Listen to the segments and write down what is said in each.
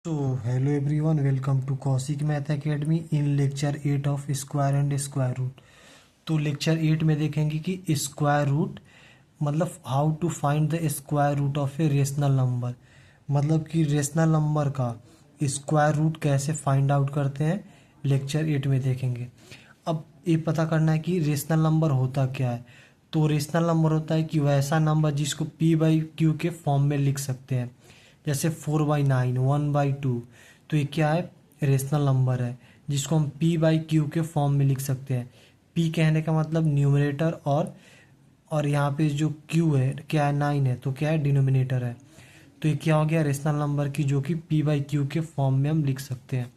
तो hello everyone, welcome to Kaushik math academy in lecture 8 of square and square root. तो lecture 8 में देखेंगे कि स्क्वायर रूट मतलब how to find the square root of a rational number. मतलब कि rational number का square root कैसे फाइंड आउट करते हैं, लेक्चर 8 में देखेंगे। अब ये पता करना है कि रेशनल नंबर होता क्या है। तो रेशनल नंबर होता है कि वैसा नंबर जिसको p/q के फॉर्म में लिख सकते हैं, जैसे 4/9, 1/2। तो ये क्या है, रेशनल नंबर है जिसको हम p/q के फॉर्म में लिख सकते हैं। p कहने का मतलब न्यूमरेटर और यहाँ पे जो q है क्या है, 9 है, तो क्या है, डिनोमिनेटर है। तो ये क्या हो गया, रेशनल नंबर की जो कि p/q के फॉर्म में हम लिख सकते हैं।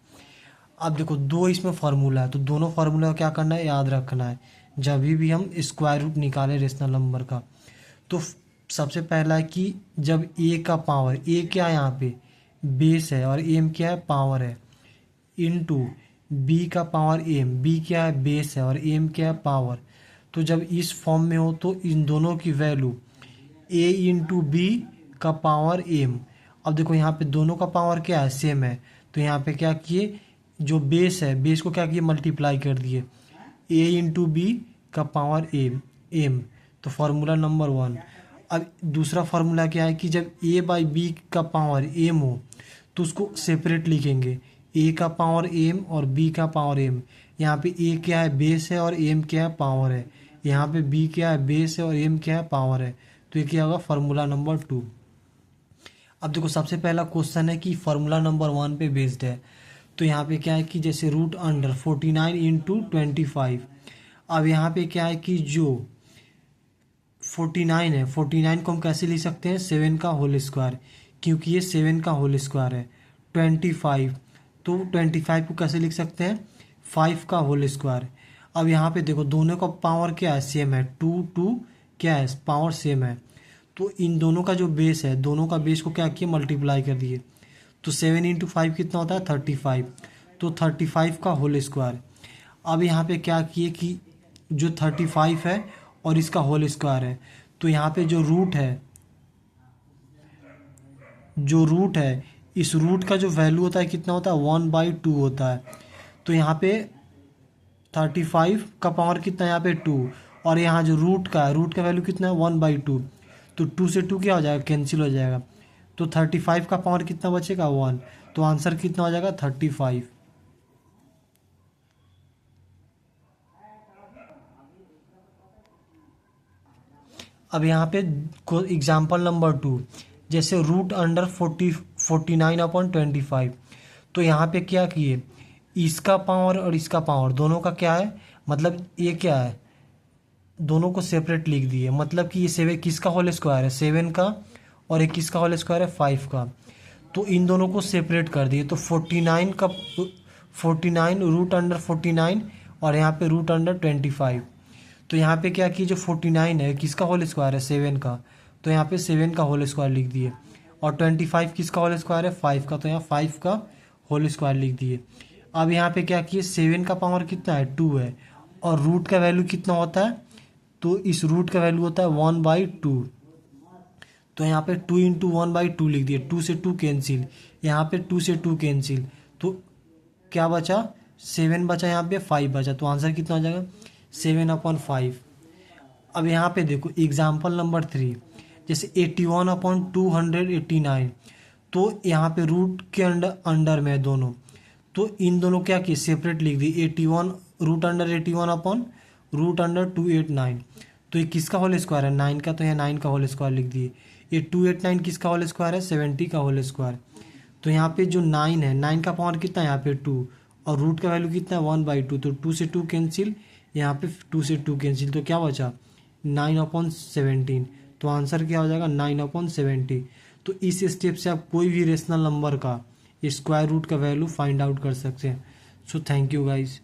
अब देखो दो इसमें फार्मूला है, तो दोनों फार्मूला को क्या करना है, याद रखना है जब भी हम स्क्वायर रूट निकालें रेशनल नंबर का। तो सबसे पहला है कि जब ए का पावर, ए क्या है यहाँ पे, बेस है, और एम क्या है, पावर है, इनटू बी का पावर एम, बी क्या है, बेस है, और एम क्या है, पावर। तो जब इस फॉर्म में हो तो इन दोनों की वैल्यू ए इंटू बी का पावर एम। अब देखो यहाँ पे दोनों का पावर क्या है, सेम है, तो यहाँ पे क्या किए, जो बेस है बेस को क्या किए, मल्टीप्लाई कर दिए, ए इंटू बी का पावर एम। तो फार्मूला नंबर 1। अब दूसरा फार्मूला क्या है कि जब a/b का पावर m हो तो उसको सेपरेट लिखेंगे, a का पावर m और b का पावर m। यहाँ पे a क्या है, बेस है, और m क्या है, पावर है। यहाँ पे b क्या है, बेस है, और m क्या है, पावर है। तो ये क्या होगा, फार्मूला नंबर 2। अब देखो सबसे पहला क्वेश्चन है कि फार्मूला नंबर 1 पे बेस्ड है। तो यहाँ पे क्या है कि जैसे रूट अंडर 49 इंटू 25। अब यहाँ पे क्या है कि जो 49 है, 49 को हम कैसे लिख सकते हैं, 7 का होल स्क्वायर, क्योंकि ये 7 का होल स्क्वायर है। 25, तो 25 को कैसे लिख सकते हैं, 5 का होल स्क्वायर। अब यहाँ पे देखो दोनों का पावर क्या है, सेम है, 2 क्या है, पावर सेम है। तो इन दोनों का जो बेस है, दोनों का बेस को क्या किया, मल्टीप्लाई कर दिए। तो 7 इंटू 5 कितना होता है, 35। तो 35 का होल स्क्वायर। अब यहाँ पे क्या किए कि जो 35 है और इसका होल स्क्वायर है, तो यहाँ पे जो रूट है इस रूट का जो वैल्यू होता है कितना होता है, 1/2 होता है। तो यहाँ पे 35 का पावर कितना है, यहाँ पे 2, और यहाँ जो रूट का वैल्यू कितना है, 1/2। तो 2 से 2 क्या हो जाएगा, कैंसिल हो जाएगा। तो 35 का पावर कितना बचेगा, 1। तो आंसर कितना हो जाएगा, 35। अब यहाँ पे एग्जाम्पल नंबर 2, जैसे रूट अंडर 49/25। तो यहाँ पे क्या किए, इसका पावर और इसका पावर दोनों का क्या है, मतलब ये क्या है, दोनों को सेपरेट लिख दिए। मतलब कि ये 7 किसका होल स्क्वायर है, 7 का, और एक किसका होल स्क्वायर है, 5 का। तो इन दोनों को सेपरेट कर दिए। तो 49 रूट अंडर 49, और यहाँ पे रूट अंडर 25। तो यहाँ पे क्या कि जो 49 है किसका होल स्क्वायर है, 7 का, तो यहाँ पे 7 का होल स्क्वायर लिख दिए। और 25 किसका होल स्क्वायर है, 5 का, तो यहाँ 5 का होल स्क्वायर लिख दिए। अब यहाँ पे क्या किए, 7 का पावर कितना है, 2 है, और रूट का वैल्यू कितना होता है, तो इस रूट का वैल्यू होता है 1/2। तो यहाँ पे 2 इंटू 1/2 लिख दिए, 2 से 2 कैंसिल, यहाँ पे 2 से 2 कैंसिल, तो क्या बचा, 7 बचा, यहाँ पे 5 बचा। तो आंसर कितना हो जाएगा, 7/5। अब यहाँ पे देखो एग्जाम्पल नंबर 3, जैसे 81/289। तो यहाँ पे रूट के अंडर में है दोनों, तो इन दोनों क्या किए, सेपरेट लिख दी, 81 root under 81 upon root under 289। तो ये किसका होल स्क्वायर है, 9 का, तो यहाँ 9 का होल स्क्वायर लिख दिए। ये 289 किसका होल स्क्वायर है, 70 का होल स्क्वायर। तो यहाँ पे जो 9 है, 9 का पावर कितना है, यहाँ पे 2, और रूट का वैल्यू कितना है, 1/2। तो 2 से 2 कैंसिल, यहाँ पे 2 से 2 कैंसिल, तो क्या बचा, 9/17। तो आंसर क्या हो जाएगा, 9/70। तो इस स्टेप से आप कोई भी रेशनल नंबर का स्क्वायर रूट का वैल्यू फाइंड आउट कर सकते हैं। So thank you guys.